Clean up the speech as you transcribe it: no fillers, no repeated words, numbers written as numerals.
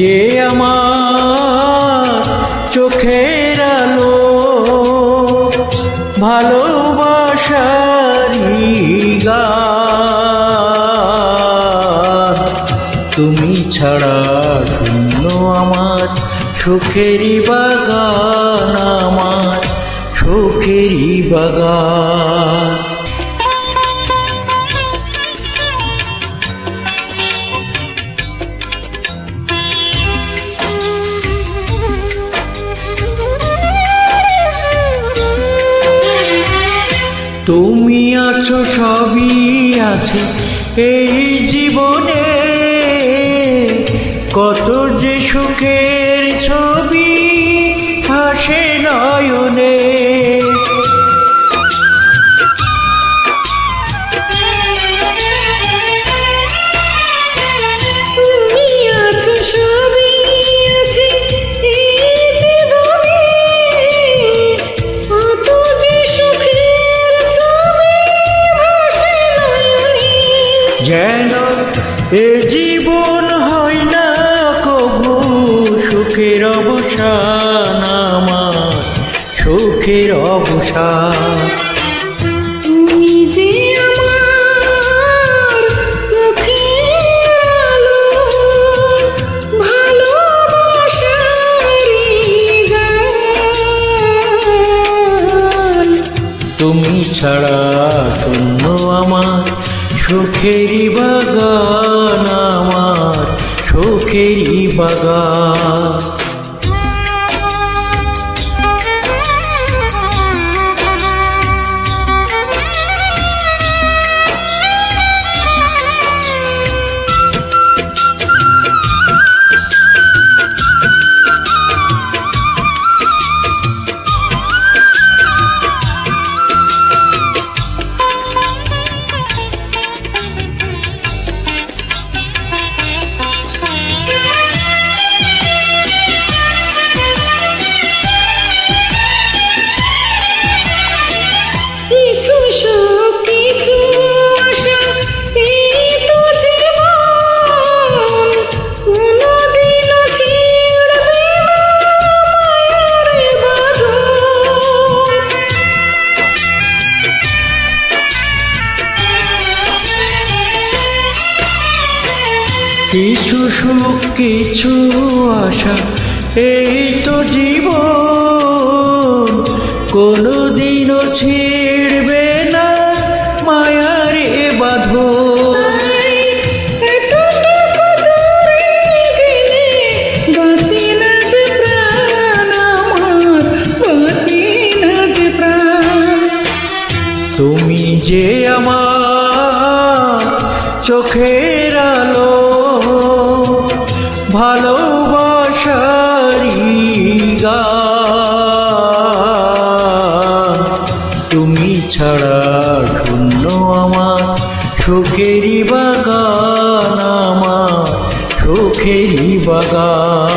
যে আমার চোখের আলো, ভালোবাসারি গান। তুমি ছাড়া শূন্য আমার সুখেরই বাগান, আমার সুখেরই বাগান। তুমি আছো, সবই আছে এই জীবনে, কত যে সুখের ছবি হাসে নয়নে। যেন এ জীবন হয় না কবু সুখের অবসান, আমার সুখের অবসান। তুমি যে আমার চোখের আলো, ভালোবাসারি গান। তুমি ছাড়া শূন্য আমার সুখেরই বাগান, আমার সুখেরই বাগান। কিছু সুখ কিছু আশা এই তো জীবন, কোনদিনও ছিড়বে না মায়ারে বাঁধন। তুমি যে আমার চোখের আলো, ভালোবাসারি গান। তুমি ছাড়া শূন্য আমার সুখেরই বাগান, আমার সুখেরই বাগান।